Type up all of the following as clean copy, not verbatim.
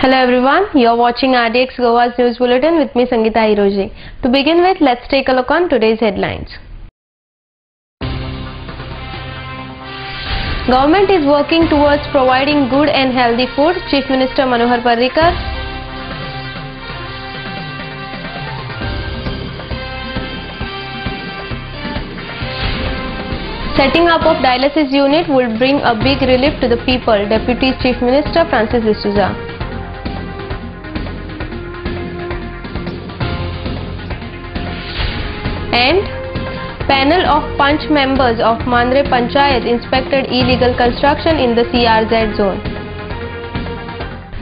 Hello everyone, you are watching RDX Goa's News Bulletin with me Sangeeta Hiroji. To begin with, let's take a look on today's headlines. Government is working towards providing good and healthy food, Chief Minister Manohar Parrikar. Setting up of dialysis unit would bring a big relief to the people, Deputy Chief Minister Francis D'Souza. And panel of Panch members of Mandre Panchayat inspected illegal construction in the CRZ zone.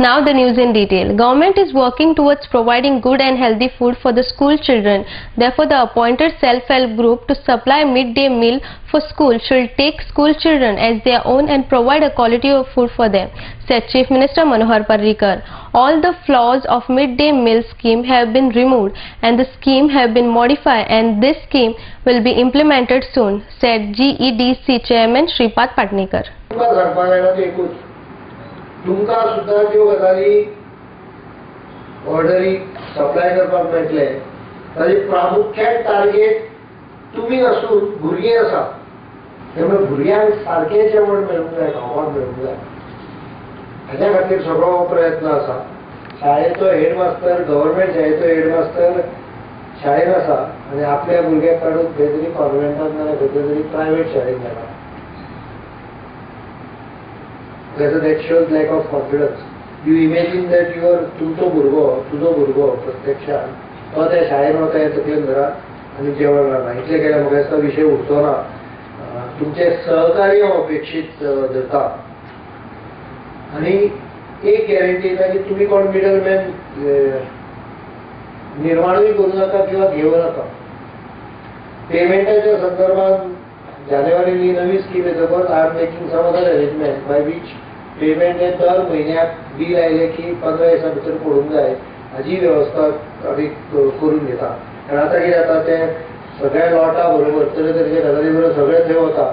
Now the news in detail. Government is working towards providing good and healthy food for the school children. Therefore, the appointed self-help group to supply midday meal for school should take school children as their own and provide a quality of food for them, said Chief Minister Manohar Parrikar. All the flaws of midday meal scheme have been removed and the scheme have been modified, and this scheme will be implemented soon, said GEDC Chairman Shripad Patnekar. तुमका सुद्धा त्यो गजाली ऑर्डरी supply करपाक मेळटले ताजी प्रामुख्यान target तुमी आसून भुरगीं आसा त्यामुळे भुरग्यांक सारकें जेवण मेळूंक जाय, खावपाक मेळूंक जाय. हाच्या खातीर सगळो प्रयत्न आसा. शाळेचो हेडमास्तर, गव्हर्मेंट शाळेचो हेडमास्तर शाळेन आसा आनी आपल्या भुरग्याक काडून खंय तरी कॉन्व्हेंटांत नाल्यार खंय तरी प्रायव्हेट शाळेंत गेला. That shows lack of confidence. You imagine that तुझो भुरगो प्रत्यक्षात तो त्या शाळेन वता तकलेन धरा आनी जेवण रावना. इतले केल्यार म्हाका दिसता विशय उरचो ना. तुमचे सहकार्य अपेक्षीत धरता आनी एक गॅरंटी येता की तुमी कोण मिडलमॅन निर्माणूय करूं नाका किंवा घेवं नाका. पेमेंटाच्या संदर्भात जानेवारी नवी स्कीम येतकच I am making some other arrangement by which payment हे दर म्हयन्याक बील आयले की 15 दिसां भितर पडूंक जाय हाची वेवस्था आमी करून घेता. आनी आतां कितें जाता ते सगळ्या लॉटा बरोबर तरेतरेचे गजाली बरोबर सगळे थंय वता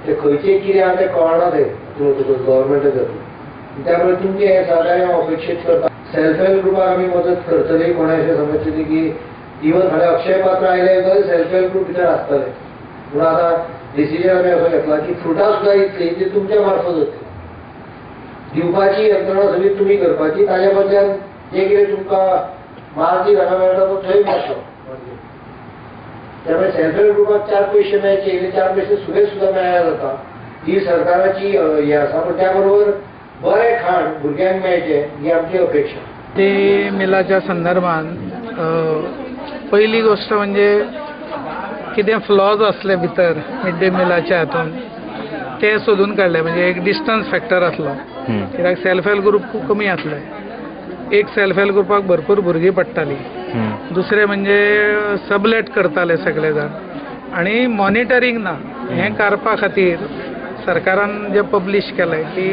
ते खंयचे कितें आहा तें कळना ते गव्हर्मेंट जातली. त्यामुळे तुमचे हे सहकार्य अपेक्षीत करता. सेल्फ हेल्प ग्रुपाक आमी मदत करतली. कोणें अशें समजतली की इवन फाल्यां अक्षय पात्र आयले जाल्यार सेल्फ हेल्प ग्रुप भितर आसतले. पूण आतां डिसिजन आमी असो घेतला की फ्रुटां सुद्दां इतली ती तुमच्या मार्फत जातली. दिवपाची यंत्रणा सगळी तुम्ही करपाची. ताज्या बदल्यान जे कितें तुमकां मार्जीन हांगा मेळटा तो थंय मेळटलो. त्यामुळे सेल्फ हेल्प ग्रुपाक 4 पयशे मेळचे, इल्ले 4 पयशे सुबेज सुद्दां मेळ्ळ्या जाता. ही सरकाराची हे आसा. पण त्या बरोबर बरें खाण भुरग्यांक मेळचें ही आमची अपेक्षा. ते मिलाच्या संदर्भात पहिली गोष्ट म्हणजे कितें फ्लॉज असले भितर मिड डे मिलाच्या हातून ते सोदून काडले. म्हणजे एक डिस्टन्स फॅक्टर आसलो कित्याक सेल्फ हेल्प ग्रुप खूब कमी आसले. एक सेल्फ हेल्प ग्रुपाक भरपूर भुरगीं पडटाली. दुसरे म्हणजे सबलेट करताले सगळे जाण आनी मॉनिटरींग ना. हें करपा खातीर सरकारान जे पब्लीश केलें की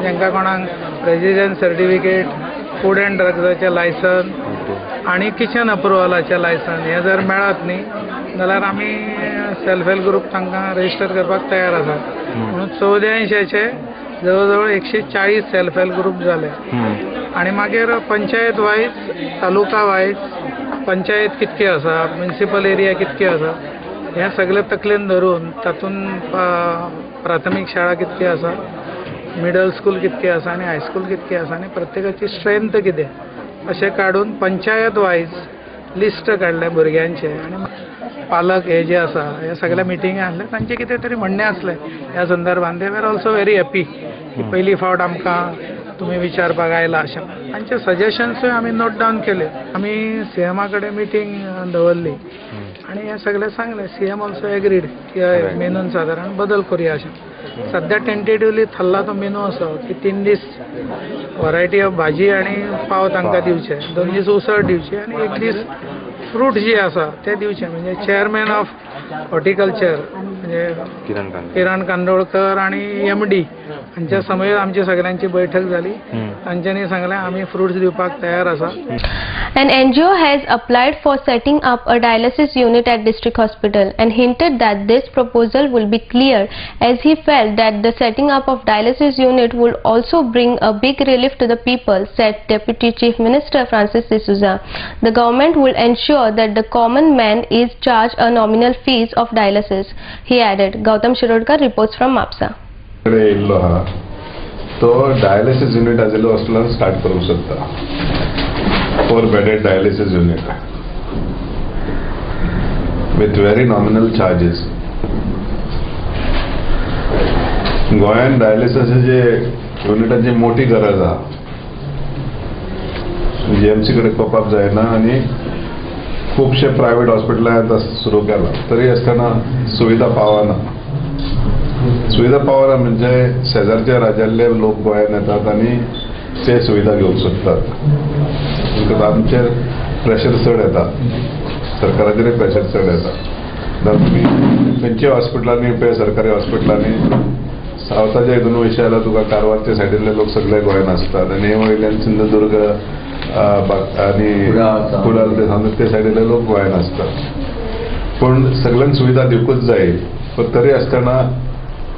जेंकां कोणाक रेजिडेंस सर्टिफिकेट, फूड एंड ड्रग्साचें लायसन आनी किचन अप्रुवलाचें लायसन हें जर मेळत न्ही जाल्यार आमी सेल्फ हेल्प ग्रुप तांकां रजिस्टर करपाक तयार आसात. म्हणून 84चे जवळ जवळ 140 सेल्फ हेल्प ग्रुप जाले. आनी मागीर पंचायत वायज, तालुका वायज पंचायत कितके आसा, म्युनिसिपल एरिया कितके आसा हें सगळें तकलेन धरून तातूंत प्राथमीक शाळा कितके आसा, मिडल स्कूल कितके आसा आनी हायस्कूल कितके आसा आनी प्रत्येकाची स्ट्रेंथ कितें अशें काडून पंचायत वायज लिस्ट काडलें भुरग्यांचें. आनी पालक हे जे आसा हे सगळ्या मिटिंगे आसले तांचे कितें तरी म्हणणें असलें ह्या संदर्भात. दे वर ऑल्सो व्हेरी हॅपी की पयली फावट आमकां तुमी विचारपाक आयला अशें. तांचे सजेशन्सूय आमी नोट डावन केले. आमी सीएमा कडेन मिटींग दवरली आनी हें सगळें सांगलें. सीएम ऑल्सो एग्रीड की मेनून सादारण बदल करुया अशें. सद्या टेंटेटिवली थल्ला तो मेनू असो की 3 दीस वरायटी ऑफ भाजी आनी पाव तांकां दिवचे, 2 दीस उसळ दिवची आनी 1 दीस फ्रूट जे आसा ते दिवचे. म्हणजे चेअरमॅन ऑफ हॉर्टिकल्चर म्हणजे किरण कांदोळकर आणि MD हांच्या समेत आमची सगळ्यांची बैठक झाली. तांच्यांनी सांगलें आमी फ्रुट्स दिवपाक तयार आसा. An NGO has applied for setting up a dialysis unit at district hospital and hinted that this proposal will be cleared, as he felt that the setting up of dialysis unit would also bring a big relief to the people, said Deputy Chief Minister Francis D'Souza. The government will ensure that the common man is charged a nominal fees of dialysis, he added. Gautam Shirodkar reports from MAPSA. तो dialysis unit आजिल्लो हॉस्पिटलान start करूंक सोदता. 4 bedded dialysis unit with very nominal charges. गोंयान डायलिसिसाचे युनिटाची मोठी गरज आहा. GMC कडे कोपाप जायना आनी खूबशे प्रायवेट हॉस्पिटलां आतां सुरू केला, तरी आसतना सुविधा पावना. सुविधा पावना म्हणजे शेजारच्या राज्यातले लोक गोंयान येतात आनी ते सुविधा घेवंक सोदतात. आमचेर प्रेशर चड येता, सरकाराचेर प्रेशर चड येता. तुमी खंयच्या हॉस्पिटलांनी पळय, सरकारी हॉस्पिटलांनी सावथाच्या हितून वयशे जाल्यार तुका कारवारच्या सायडीतले लोक सगळे गोंयान आसतात आनी हे वयल्यान सिंधुदुर्ग आनी कुडाळ ते सायडीतले लोक गोंयान असतात. पूण सगळ्यांक सुविधा दिवकूच जाय, पण तरी आसतना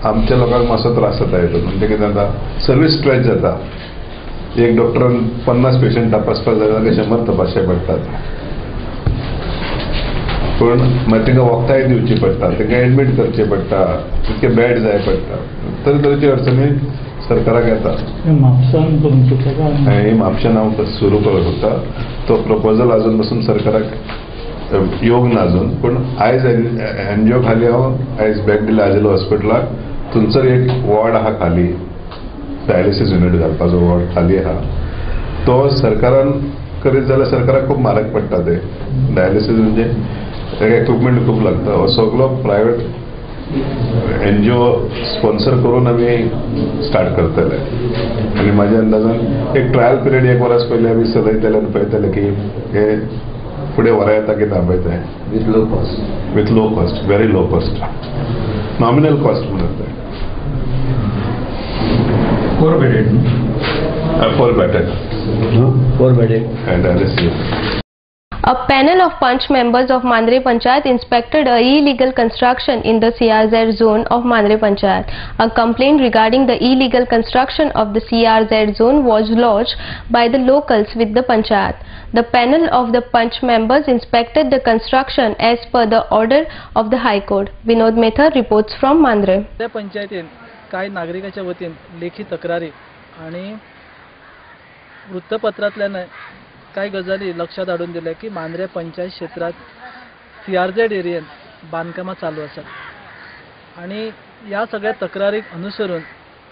आमच्या लोकांक मातसो त्रास जाता हितून. म्हणजे कितें जाता, सर्वीस स्ट्रेच जाता. एक डॉक्टरान 50 पेशंट तपासपाक जाय जाल्यार 100 तपासचे पडटात. पूण मागीर तांकां वखदांय दिवची पडटा, तांकां एडमीट करचे पडटा, तितके बेड जाय पडटा. तरेतरेची अडचणी सरकाराक येता. ही म्हापशान हांव सुरू करूंक सोदता. तो प्रपोजल अजून पासून सरकाराक येवंक ना अजून. पूण आयज NGO खाली हांव आयज बॅग दिला आजिल्लो हॉस्पिटलाक. थंयसर एक वॉर्ड आहा खाली, डायलिसिस युनिट घालपाचो वॉर्ड खाली आहा. तो सरकारान करीत जाल्यार सरकाराक खूब म्हारग पडटा. ते डायलिसिस म्हणजे इक्विपमेंट खूब लागता. हो सगळो प्रायवेट NGO स्पॉन्सर करून आमी स्टार्ट करतले. आनी म्हाज्या अंदाजान एक ट्रायल पिरियड 1 वर्स पयलीं आमी चलयतले आनी पळयतले की हे फुडें वरां येता की ना पळय ते. With low cost, very low cost, nominal cost म्हणत ते. 4 bedded. 4 bedded. 4 bedded. And dialysis. A panel of Panch members of Mandre Panchayat inspected a illegal construction in the CRZ zone of Mandre Panchayat. A complaint regarding the illegal construction of the CRZ zone was lodged by the locals with the Panchayat. The panel of the Panch members inspected the construction as per the order of the High Court. Vinod Mehta reports from Mandre. त्या पंचायतीन काही नागरिकाच्या वतीन लेखी तक्रारी आणि वृत्तपत्रातल्यान काही गजाली लक्षात हाडून दिले की मांद्रे पंचायत क्षेत्रात CRZ एरियेत बांधकामां चालू आसात आणि या सगळ्या तक्रारीक अनुसरून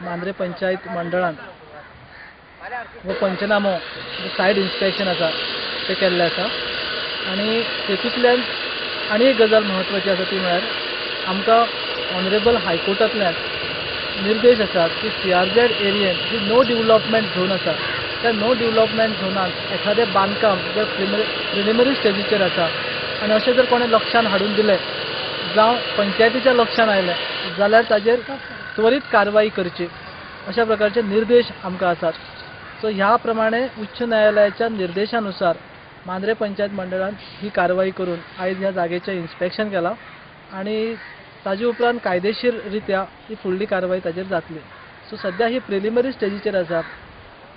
मांद्रे पंचायत मंडळान वो पंचनामो सायड इन्स्पेक्शन आसा ते केल्ले आसा. आणि तेतूंतल्यान आनी एक गजाल म्हत्वाची आसा ती म्हळ्यार आमकां ऑनरेबल हायकोर्टांतल्यान निर्देश आसात की CRZ एरियेत जी नो डेव्हलपमेंट झोन आसा त्या नो डेव्हलपमेंट झोनात एखादें बांदकाम जे प्रिलिमिनरी स्टेजीचेर आसा आनी अशें जर कोणें लक्षान हाडून दिलें जावं पंचायतीच्या लक्षान आयलें जाल्यार ताजेर त्वरीत कारवाई करची अशा प्रकारचे निर्देश आमकां आसात. सो ह्या प्रमाणे उच्च न्यायालयाच्या निर्देशानुसार मांद्रे पंचायत मंडळान ही कारवाई करून आयज ह्या जागेचें इन्स्पेक्शन केलां आणि ताजे उपरांत कायदेशीर रित्या ही फुडली कारवाई ताजेर जातली. सो सध्या ही प्रिलिमिनरी स्टेजीचेर आसा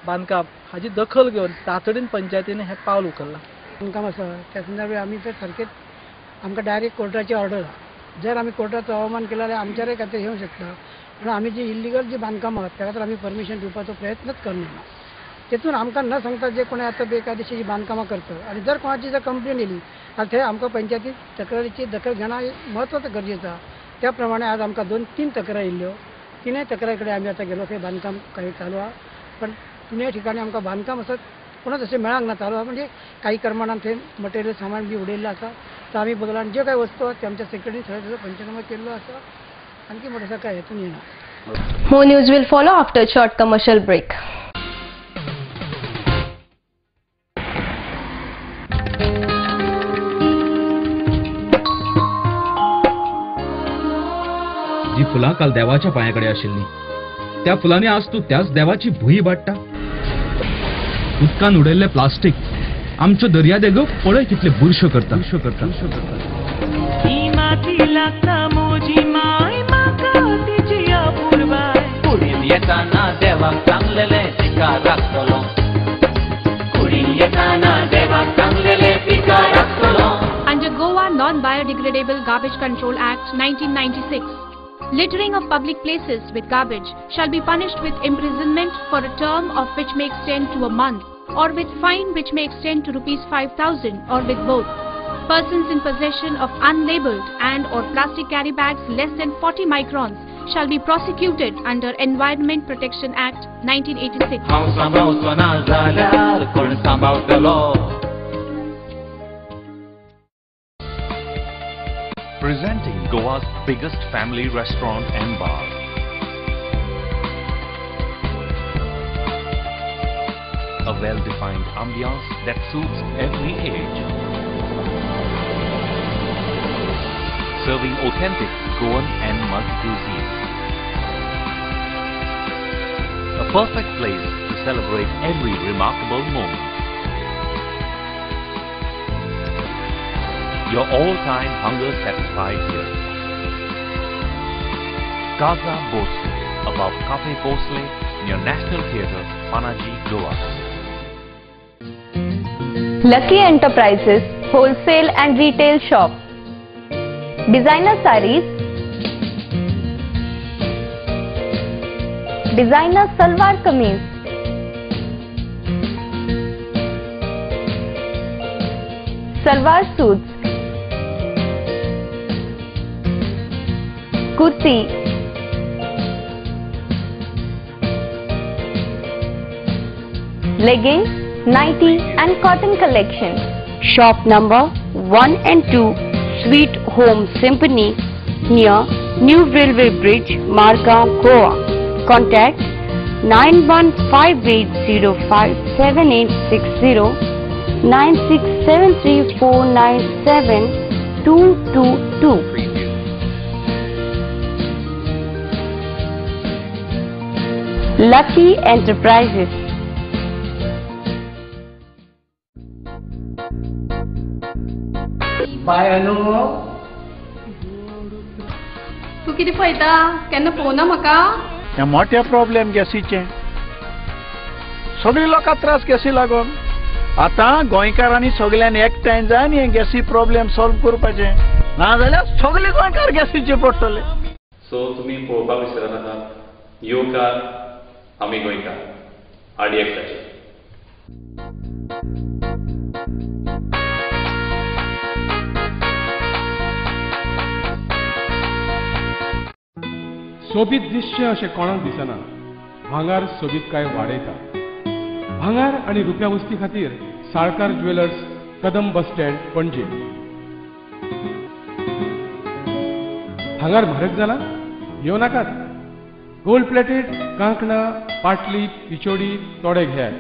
बांदकाम, हाजी दखल घेवन तातडीन पंचायतीन हे पावल उखल्लां. बांदकाम आसा त्या संदर्भात आमी तर सारकेच आमकां डायरेक्ट कोर्टाची ऑर्डर जर आमी कोर्टाचो अवमान केला जाल्यार आमच्यारय खातीर येवंक शकता. पण आमी जी इल्लिगल जी बांदकाम आहात त्या खातीर आमी परमिशन दिवपाचो प्रयत्नच करना. तेतून आमकां न सांगता जे कोणी आतां बेकायदेशीर जी बांदकामां करतात आनी जर कोणाची जर कंप्लेन येयली जाल्यार थंय आमकां पंचायतीन तक्रारीची दखल घेणं महत्वाचं गरजेचं. त्या प्रमाणे आज आमकां 2-3 तक्रारी येयल्ल्यो. 3 तक्रारी कडेन आमी आतां गेलो. थंय बांदकाम काही चालू आहा. पण 3 ठिकाणी आमकां बांदकाम असं कोणाच अशें मेळांक ना. चालू आहा म्हणजे काही प्रमाणात थंय मटेरियल सामान बी उडयल्लें आसा. तर आमी बघला आनी जे काही वस्तू आहात ते आमच्या सेक्रेटरीन सगळं पंचनामा केल्लो आसा. आणखी मोठं काय हेतून येणार. More news will follow after a short commercial break. फुलां काल देवाच्या पांयाकडे आशिल्लीं. त्या फुलांनी आज तूं त्याच देवाची भुंय वाडटा. उदकान उडयल्लें प्लास्टीक आमच्यो दर्यादेगो पळय कितले बुरश्यो करता. येताना देवाक चांगलेले पिकार राखतलो. कुडीन येताना देवाक चांगलेले पिकार राखतलो. Under Goa Non-Biodegradable Garbage Control Act 1996, littering of public places with garbage shall be punished with imprisonment for a term of which may extend to a month, or with fine which may extend to ₹5,000, or with both. Persons in possession of unlabeled and or plastic carry bags less than 40 microns shall be prosecuted under Environment Protection Act 1986. Presenting Goa's biggest family restaurant and bar. A well-defined ambiance that suits every age. Serving authentic Goan and mud cuisine. A perfect place to celebrate every remarkable moment. Your all-time hunger satisfied here. Casa Bosle, above Cafe Bosle, near National Theatre, Panaji, Goa. Lucky Enterprises Wholesale and Retail Shop. Designer sarees, designer salwar kameez, salwar suits, kurti, leggings, nighty and cotton collection. Shop number 1 and 2, Sweet Home Symphony, near New Railway Bridge, Margam, Goa. Contact 9158057860, 9673497222. Lucky Enterprises. Bye अनु, तू किती पळयता? केन्ना पळोवना म्हाका? हे मोठे problem गॅसीचे. सगळी लोकां त्रास गॅसी लागून. आता गोंयकारांनी सगळ्यांनी एकठांय जावन हे गॅसी प्रॉब्लेम सॉल्व करपाचे, नाजाल्यार सगळे गोंयकार गॅसीचे पडटले. सो तुम्ही पळोवपाक विसरनाका, यो कार आमी गोंयकार आडी एकठांय. सोबीत दिसचें अशें कोणाक दिसना. भांगार सोबीतकाय वाडयता. भांगार आनी रुप्या वस्ती खातीर Salkar jewellers, Kadam bus stand, पणजे. भांगार म्हारग जाला? येवं नाकात. गोल्ड प्लेटेड कांकणां, पाटली, पिचोडी तोडे घेयात.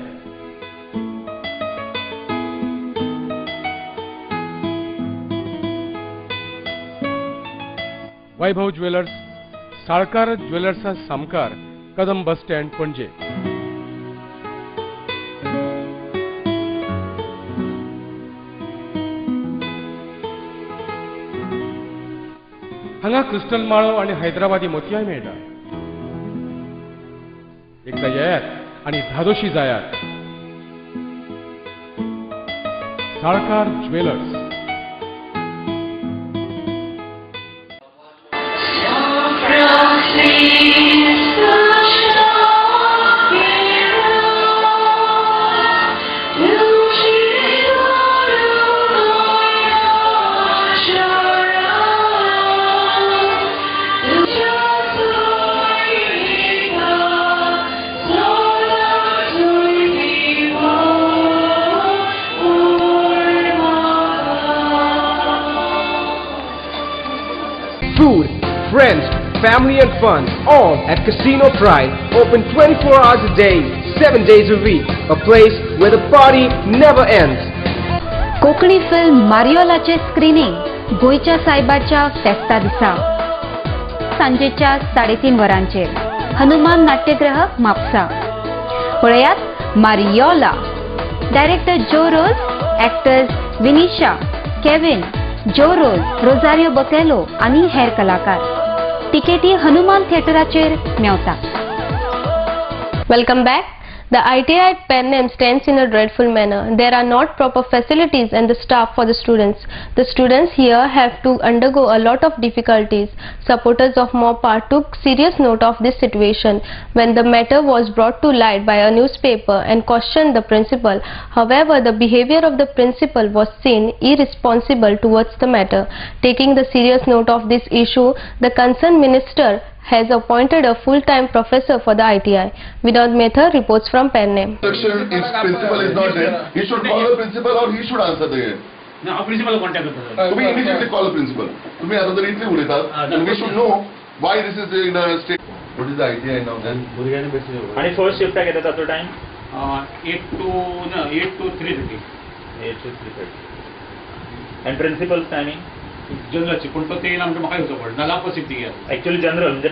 वैभव ज्वेलर्स, साळकार ज्वेलर्सा सामकार, कदम बस स्टँड, पणजे. हांगा क्रिस्टल माळो आणि हैदराबादी मोतयाय मेळटा. एकदा येयात आणि धादोशी जायात. Salkar jewellers. Food, friends, family and fun, all at Casino Pride. Open 24 hours a day, 7 days a week. A place where the party never ends. Konkani film मारियोलाचे स्क्रीनिंग गोयच्या सायबाच्या फेस्ता दिसा. सांजेच्या 3:30 वरांचेर हनुमान नाट्यगृह म्हापसा. पळयात मारियोला. डायरेक्टर जो रोज, एक्टर्स विनिशा, केविन, जो रोज, रोजारियो बकेलो आनी हेर कलाकार. तिकेटी Hanuman थिएटराचेर मेवतात. Welcome back. The ITI at Pennem stands in a dreadful manner. There are not proper facilities and the staff for the students. The students here have to undergo a lot of difficulties. Supporters of MOPA took serious note of this situation when the matter was brought to light by a newspaper and questioned the principal. However, the behavior of the principal was seen irresponsible towards the matter. Taking the serious note of this issue, the concerned minister has appointed a full-time professor for the ITI. Vinod Mehta reports from Pennem. If principal is not there, he should call the principal or he should answer the No, principal contact करतात. तुम्ही immediately call the principal. तुम्ही आता तरी इथे उलयतात. And we should know why this is in a state. What is the ITI now then? आणि first shift घेतात ताचो time 8 to 3:30. 8 to 3:30. And principal's timing? जनरलची पण तो ते आमच्या म्हाका येवचो पडटा नाल्या पसिफ्ट घ्या. ऍक्च्युअली जनरल म्हणजे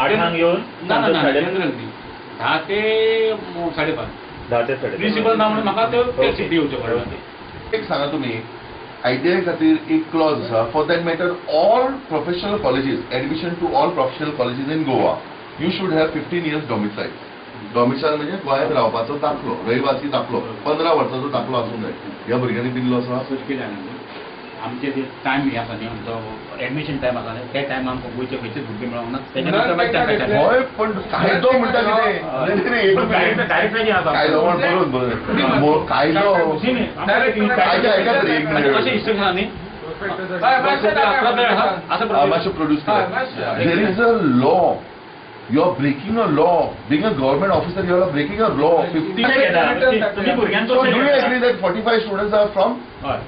8 येऊन ना जनरल न्ही 10 ते 5:30. 10 ते 5:30. प्रिन्सिपल ना म्हणून म्हाका तो शिफ्ट येवचो पडटा. एक सांगा तुम्ही ITI खातीर एक क्लॉज आसा for that matter all professional colleges admission to all professional colleges in Goa you should have 15 years domicile. Domicile म्हणजे गोंयांत रावपाचो दाखलो रहिवासी दाखलो 15 वर्साचो दाखलो आसूंक जाय. ह्या भुरग्यांनी दिल्लो आसा. आमचे जे टायम हे आसा न्ही आमचो एडमिशन टायम आसा न्ही त्या टायम आमकां गोंयचे खंयचेच भुरगे मेळोंक ना. होय पण कायदो म्हणटा कितें कायदो म्हणून कशें इन्स्ट्रक्शन न्ही मातशें प्रोड्यूस करा. There is a law. You are breaking a law. Being a government officer, you are breaking a law. 50. So do you agree that 45 students are from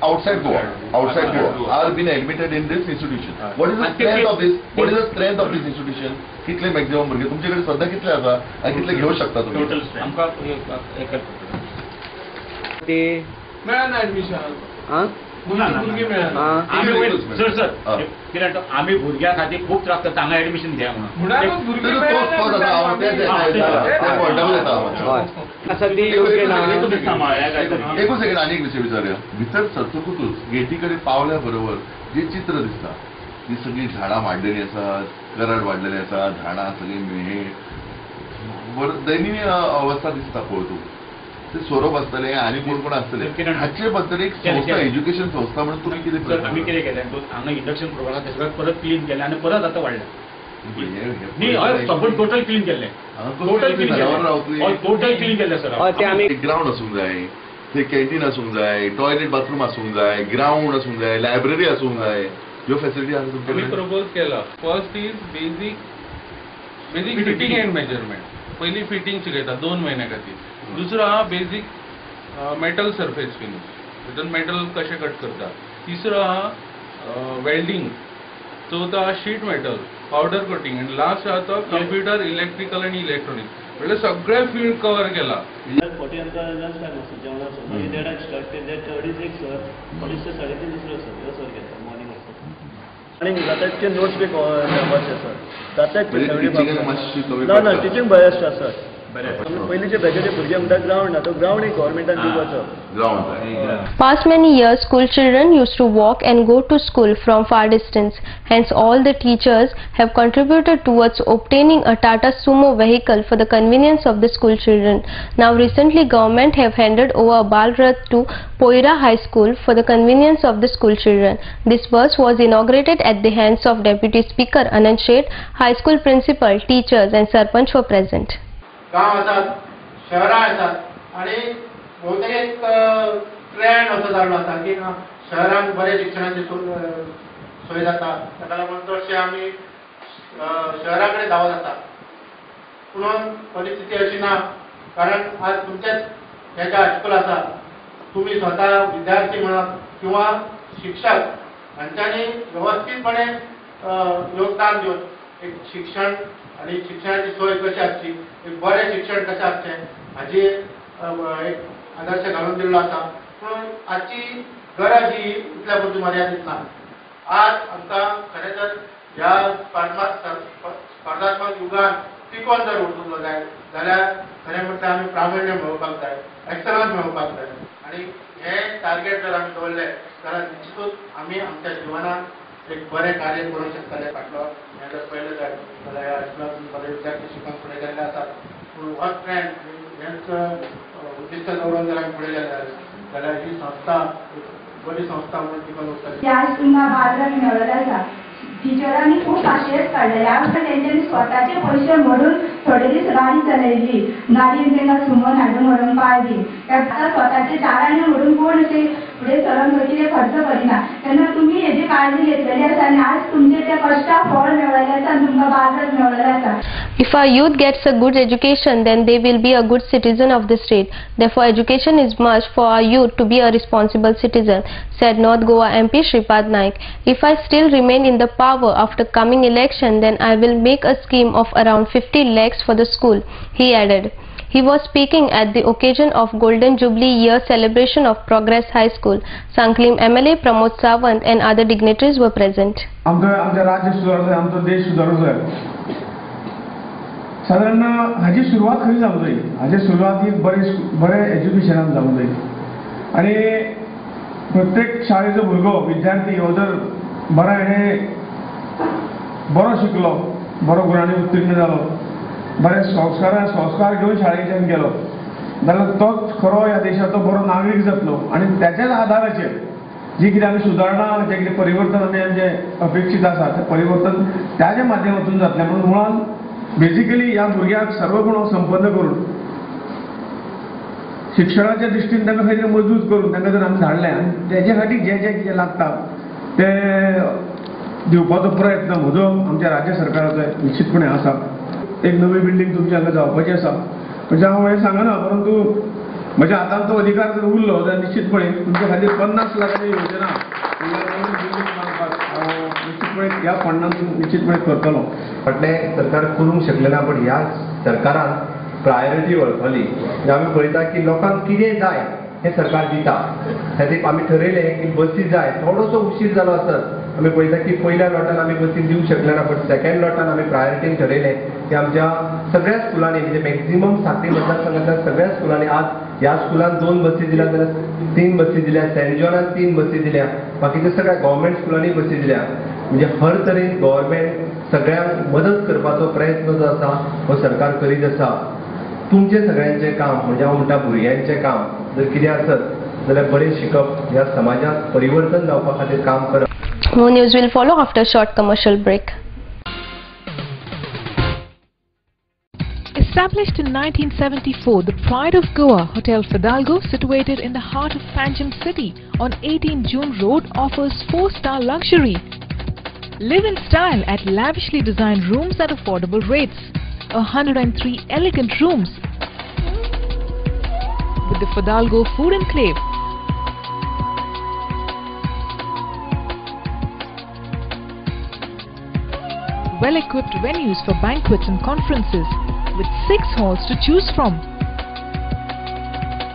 outside Goa? Outside Goa are been admitted in this institution. What is the strength of this? What is the strength of this institution? कितले maximum भुरगे तुमच्याकडे सध्या कितले आसा आणि कितले घेऊ शकता तुम्ही? टोटल स्ट्रेंथ आमकां ते मेळना एडमिशन. आम्ही भुरग्या खातीर खूप त्रास करता हांगा एडमिशन घ्या म्हणून. एकूच सेकंड आणि एक विषय विचारूया. भितर सरतकूच गेटी कडेन पावल्या बरोबर जे चित्र दिसता ती सगळी झाडां वाडलेली आसात, कराड वाडलेली आसा, झाडां सगळी हे दयनीय अवस्था दिसता पळय तूं. ते सोरोप आसतले आनी कोण आसतले हाचे बद्दल एक संस्था एज्युकेशन संस्था म्हणून तुम्ही कितें करता? आमी कितें केलें हांगा इंडक्शन प्रोग्राम ते सगळें परत क्लीन केलें आनी परत आतां वाडलें. न्ही हय सगळें टोटल क्लीन केल्लें. टोटल क्लीन केल्लें सर. ते आमी ग्राउंड आसूंक जाय, ते कॅन्टीन आसूंक जाय, टॉयलेट बाथरूम आसूंक जाय, ग्राउंड आसूंक जाय, लायब्ररी आसूंक जाय. ह्यो फॅसिलिटी आसा तुमचे कडेन? प्रपोज केला. First is basic fitting end measurement. पहिली फिटिंग शिकयता 2 महिन्या खातीर. दुसरो हा बेसिक मेटल सरफेस फिनिश तितून मेटल कशें कट करता. तिसरो हा वेल्डिंग. चौथो हा शीट मेटल, पावडर कोटिंग आणि लास्ट हा तो कंप्युटर इलेक्ट्रिकल आणि इलेक्ट्रॉनिक. म्हणजे सगळे फील्ड कव्हर केला. 40 आमकां लंच टायम आसता जेवणाचो. मागीर देडाक स्टार्ट ते 2:30 एक सर, 2:30 ते 3:30 दुसरो सर घेता मॉर्निंग वचता. आणि जाता तितके नोट्स बी करपाचे सर. जाता तितके ना टिचींग बरें आसता सर. पयलींचे बॅचेचे भुरगे म्हणटा ग्राउंड ना तो ग्राउंड एक गव्हर्मेंटान दिवपाचो. Past many years, school children used to walk and go to school from far distance. Hence, all the teachers have contributed towards obtaining a Tata Sumo vehicle for the convenience of the school children. Now, recently, government have handed over a Bal Rath to Poira High School for the convenience of the school children. This bus was inaugurated at the hands of Deputy Speaker Anand Sheth. High school principal, teachers, and Sarpanch were present. गांव आसात, शहरां आसात आणि बहुतेक एक trend असो जाल्लो आसा की शहरांत बरे शिक्षणाची सोय जाता ताका लागून चडशे आमी शहरा कडेन धांवत आसा. पूण परिस्थिती अशी ना कारण आज तुमचेच हे जे हायस्कूल आसा तुम्ही स्वता विद्यार्थी म्हणत किंवा शिक्षक हांच्यांनी व्यवस्थितपणे योगदान दिवन एक शिक्षण आणि शिक्षणाची सोय कशी आसची, एक बरें शिक्षण कशें आसचें हाची एक आदर्श घालून दिल्लो आसा. पूण आजची गरज ही इतल्या पुरती मर्यादीत ना. आज आमकां खरें तर ह्या स्पर्धात्मक युगान टिकोन जर उरतलो जाय जाल्यार खरें म्हणटा आमी प्रामाण्य मेळोवपाक जाय, एक्सलन्स मेळोवपाक जाय आनी हे टार्गेट जर आमी दवरले जाल्यार निश्चितूच आमी आमच्या जिवनात एक बरें कार्य करूंक शकतले. फाटलो हें जर पळयलें जायत जाल्यार ह्या स्कुलांतून बरे विद्यार्थी शिकून फुडें गेल्ले आसात. पूण हो ट्रेंड हेंच उद्दिश्ट दवरून जर आमी फुडें गेले जाल्यार ही संस्था बरी संस्था म्हणून टिकून उरतली. त्या तुमकां बाजारात मेळ्ळेलो आसा. टिचरांनी खूब खाशेच काडले. ह्या वर्सा तेंच्यांनी स्वताचे पयशे मोडून थोडे दीस गाडी चलयली, गाडयेन तांकां सुमोन हाडून व्हरून पावली. आतां स्वताचे चारांनी मोडून कोण अशें फुडें सरून कितें खर्च करिना. तेन्ना तुमी हेजी काळजी घेतलेली आसा आनी आज तुमचे ते कश्टाक फळ मेळ्ळेलें आसा आनी तुमकां बाजारात मेळ्ळेलो आसा. If our youth gets a good education, then they will be a good citizen of the state. Therefore, education is must for our youth to be a responsible citizen, said North Goa MP Shripad Naik. If I still remain in the power after coming election, then I will make a scheme of around 50 lakhs for the school, he added. He was speaking at the occasion of Golden Jubilee Year celebration of Progress High School. Sanklim MLA Pramod Sawant and other dignitaries were present. आमचं राज्य सुधारतंय, आमचो देश सुधारतोय. साधारण हाची सुरवात खंय जावंक जाय. हाची सुरवात ही बरे एज्युकेशनान जावंक जाय आनी प्रत्येक शाळेचो भुरगो विद्यार्थी हो जर बरो शिकलो, बरो गुणांनी उत्तीर्ण जालो, बरे संस्कार घेवन शाळेच्यान गेलो जाल्यार तोच खरो ह्या देशाचो बरो नागरीक जातलो. आनी त्याच्याच आधाराचेर जी कितें आमी सुदारणा, जे कितें परिवर्तन आमी जे अपेक्षीत आसा ते परिवर्तन त्याच्या माध्यमातून जातलें. म्हणून मुळात बेसिकली ह्या भुरग्याक सर्व गुण संपन्न करून शिक्षणाच्या दृश्टीन तांकां खंय तरी मजबूत करून तांकां जर आमी धाडलें आनी तेजे खातीर जे कितें लागता ते दिवपाचो प्रयत्न म्हजो आमच्या राज्य सरकाराचो निश्चितपणे आसा. एक नवी बिल्डींग तुमच्या हांगा जावपाची आसा. म्हणजे हांव हें सांगना, परंतु म्हज्या हातांत तो अधिकार जर उरलो जाल्यार निश्चितपणे तुमच्या खातीर 50 लाखाची योजना निश्चितपणे ह्या फंडांतून निश्चितपणे करतलो. फाटलें सरकार करूंक शकलें ना, पण ह्या सरकारान प्रायोरिटी वळखली. आमी पळयता की लोकांक कितें जाय हें सरकार दिता. खातीर आमी ठरयलें की बसी जाय. थोडोसो उशीर जालो आसत आमी पळयता की पयल्या लॉटान आमी बसी दिवंक शकले ना, पण सेकंड लॉटान आमी प्रायोरिटीन ठरयलें की आमच्या सगळ्या स्कुलांनी म्हणजे मॅक्झिमम सांखळी मतदारसंघातल्या सगळ्या स्कुलांनी आज ह्या स्कुलान 2 बसी दिल्या जाल्यार 3 बसी दिल्या, सेंट जॉनान 3 बसी दिल्या, बाकीच्या सगळ्या गव्हर्मेंट स्कुलांनी बसी दिल्या. म्हणजे हर तरेन गव्हर्मेंट सगळ्यांक मदत करपाचो प्रयत्न जो आसा हो सरकार करीत आसा. तुमचे सगळ्यांचें काम म्हणजे हांव म्हणटा भुरग्यांचें काम जर कितें आसत जाल्यार बरें शिकप, ह्या समाजात परिवर्तन जावपा खातीर काम करप. More news will follow after a short commercial break. Established in 1974, the Pride of Goa, Hotel Fidalgo, situated in the heart of Panjim city on 18 June Road, offers 4-star luxury. Live in style at lavishly designed rooms at affordable rates. 103 elegant rooms with the Fidalgo Food Enclave. Well-equipped venues for banquets and conferences with 6 halls to choose from.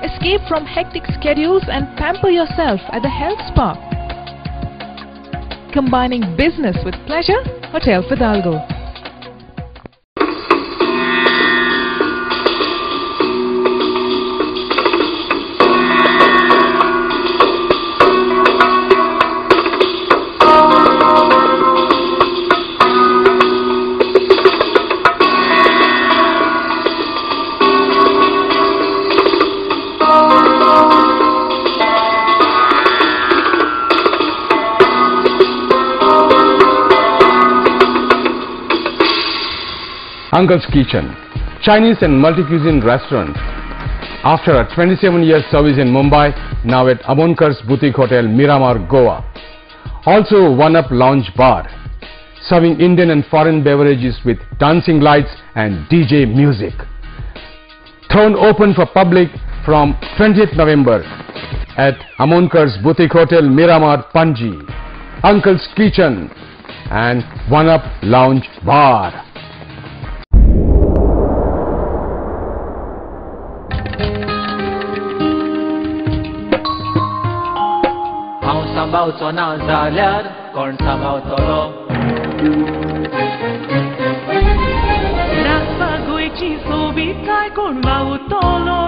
Escape from hectic schedules and pamper yourself at the health spa. Combining business with pleasure, Hotel Fidalgo. Uncle's Kitchen, Chinese and multi-cuisine restaurant. After a 27-year service in Mumbai, now at Amonkar's Boutique Hotel, Miramar, Goa. Also One-Up Lounge Bar, serving Indian and foreign beverages with dancing lights and DJ music. Thrown open for public from 20th November at Amonkar's Boutique Hotel, Miramar, Panji. Uncle's Kitchen and One-Up Lounge Bar. सांबावचो ना जाल्यार कोण सांबावतलो. राखपा गोंयची सोबीत काय कोण वावुरतलो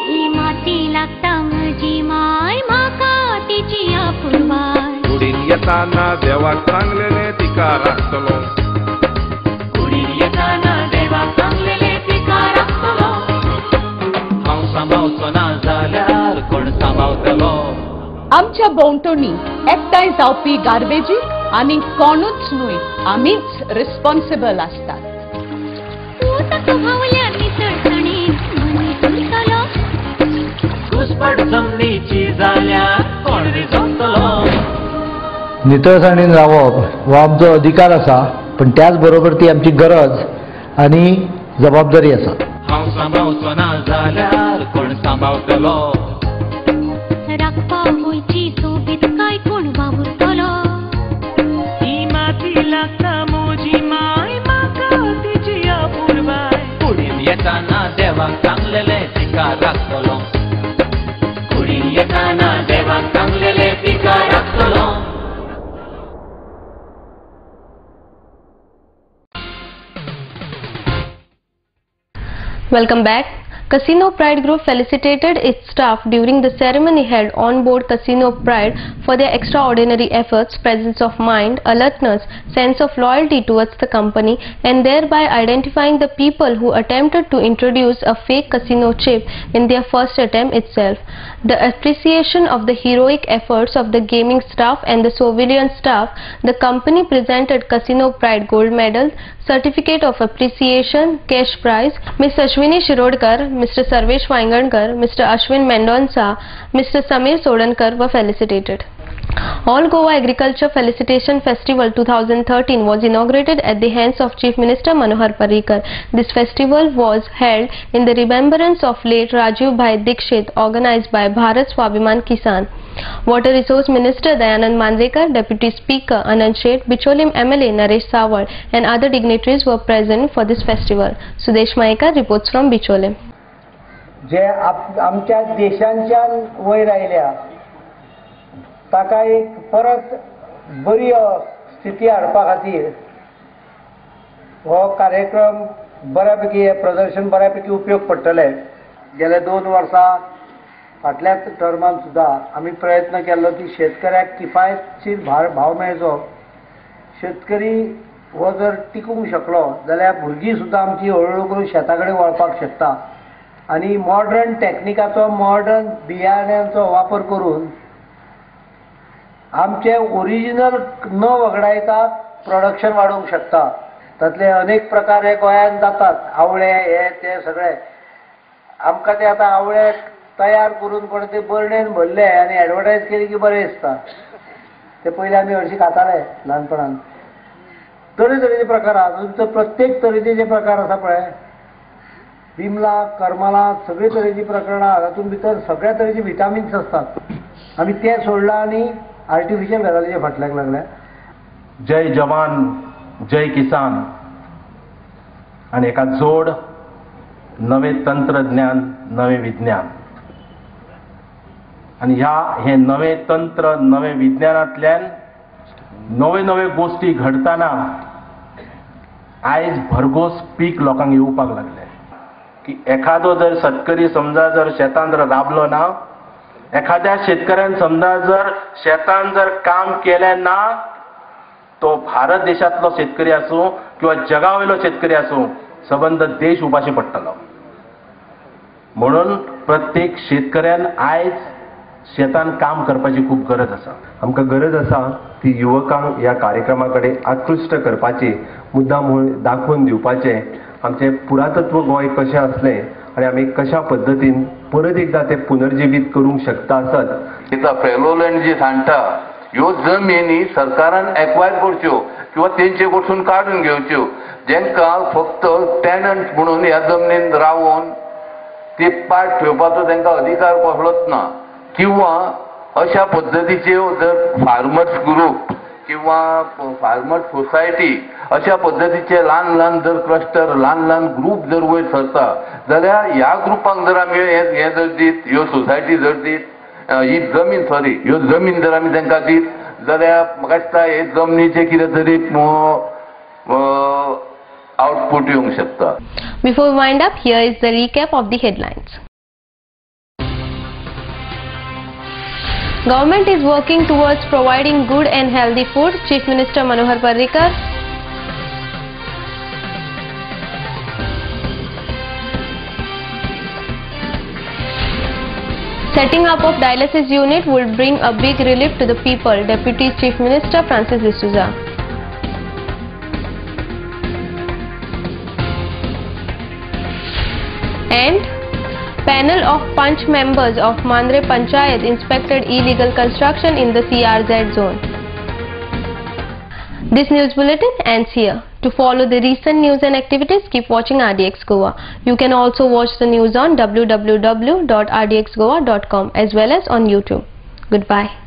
ही माती लागता म्हजी माय म्हाका तिची आपुरवाय कुडीन येताना देवाक सांगलेले तिका राखतलो कुडीन येताना देवाक सांगलेले तिका राखतलो हांव सांबाळचो ना जाल्यार कोण सांबाळतलो आमच्या भोंवतणी एकठांय जावपी गार्बेजीक आनी कोणूच न्हय आमीच रिस्पॉन्सिबल आसतात घुसपट जमनीची जाल्यार कोण रिजवतलो नितळसाणीन रावप हो आमचो अधिकार आसा पण त्याच बरोबर ती आमची गरज आनी जबाबदारी आसा हांव सांबाळचो ना जाल्यार कोण सांबाळतलो राखपा गोंयची सोबीत काय कोण वावुरतलो ही माती लागता म्हजी माय म्हाका तिची आपुरवाय कुडीन येताना देवाक सांगलेले तिका राखतलो कुडीन येताना देवाक सांगलेले तिका राखतलो Welcome back. Casino Pride Group felicitated its staff during the ceremony held on board Casino Pride for their extraordinary efforts, presence of mind, alertness, sense of loyalty towards the company, and thereby identifying the people who attempted to introduce a fake casino chip in their first attempt itself. The appreciation of the heroic efforts of the gaming staff and the surveillance staff, the company presented Casino Pride Gold Medal, Certificate of Appreciation, Cash Prize. Ms. Ashwini Shirodkar, Mr. Sarvesh Vaingankar, Mr. Ashwin Mendonca, Mr. Samir Sodankar were felicitated. All Goa Agriculture Felicitation Festival 2013 was inaugurated at the hands of Chief Minister Manohar Parrikar. This festival was held in the remembrance of late Rajiv Bhai Dikshit, organized by Bharat Swabhiman Kisan. Water Resource Minister Dayanand Manjrekar, Deputy Speaker Anand Sheth, Bicholim MLA Naresh Sawar and other dignitaries were present for this festival. Sudesh Maekar reports from Bicholim. जे आमच्या देशांच्या वयर आयल्या ताका एक परत बरी स्थिती हाडपा खातीर हो कार्यक्रम बऱ्यापैकी प्रदर्शन बऱ्यापैकी उपयोग पडटले. गेल्या 2 वर्सां फाटल्याच टर्मान सुद्धा आम्ही प्रयत्न केलो की शेतकऱ्याक किफायतशीर भाव मेळचो. शेतकरी हो जर टिकूंक शकलो जाल्यार भुरगीं सुद्धा आमची हळूहळू करून शेता कडेन वळपाक शकता आणि मॉडर्न टॅक्निकाचो मॉडर्न बियाण्यांचो वापर करून आमचे ओरिजिनल न वगडायता प्रोडक्शन वाडोवंक शकता. तातले अनेक प्रकार हे गोंयांत जातात. आवळे हे ते सगळे आमकां ते आतां आवळे तयार करून कोण ते बर्णेन भरले आनी एडवर्टायज केली की बरें दिसता. ते पयलीं आमी हरशीं खाताले ल्हानपणांत. तरेतरेचे प्रकार आसा. तुमचो प्रत्येक तरेचे जे प्रकार आसा पळय बिमला करमला सगळे तरेची प्रकरणां हातूंत भितर सगळ्या तरेचे विटामिन्स असतात. आमी ते सोडला आनी आर्टिफिशियल गजालीचे फाटल्याक लागल्या. जय जवान जय किसान आनी एका जोड नवे तंत्रज्ञान नवे विज्ञान आनी हे नवे तंत्र नवे विज्ञानांतल्यान नवे नवे गोष्टी घडताना आयज भरघोस पीक लोकांक येवपाक लागले. की एखादो जर शेतकरी समजा जर शेतान जर राबलो ना, एखाद्या शेतकऱ्यान समजा जर शेतान जर काम केलें ना, तो भारत देशातलो शेतकरी आसूं किंवा जगावयलो शेतकरी आसूं सबंद देश उपाशी पडटलो. म्हणून प्रत्येक शेतकऱ्यान आयज शेतान काम करपाची खूब गरज आसा. आमकां गरज आसा ती युवकांक ह्या कार्यक्रमा कडेन आकृश्ट करपाची, मुद्दाम दाखोवन दिवपाचें आमचें पुरातत्व गोंय कशें आसलें आनी आमी कशा पद्दतीन परत एकदा ते पुनर्जिवीत करूंक शकता आसत. इथं फेलोलँड जी सांगता ह्यो जमिनी सरकारान एक्वायर करच्यो किंवा तेंचे कडसून काडून घेवच्यो. जेंकां फक्त टॅनंट म्हणून ह्या जमनीन रावून ती पाट ठेवपाचो तांकां अधिकार कसलोच ना. किंवा अशा पद्दतीच्यो जर फार्मर्स ग्रुप किंवा फार्मर्स सोसायटी अशा पद्दतीचे ल्हान ल्हान जर क्लस्टर ल्हान ल्हान ग्रुप जर वयर सरता जाल्यार ह्या ग्रुपांक जर आमी हे जर दीत, ह्यो सोसायटी जर दीत, ही जमीन ह्यो जमीन जर आमी तांकां दीत जाल्यार म्हाका दिसता हे जमनीचे कितें तरी आउटपुट येवंक शकता. Before we wind up, here is the recap of the headlines. Government is working towards providing good and healthy food, Chief Minister Manohar Parrikar. Setting up of dialysis unit would bring a big relief to the people, Deputy Chief Minister Francis D'Souza. And panel of Panch members of Mandre Panchayat inspected illegal construction in the CRZ zone. This news bulletin ends here. To follow the recent news and activities, keep watching RDX Goa. You can also watch the news on www.rdxgoa.com as well as on YouTube. Goodbye.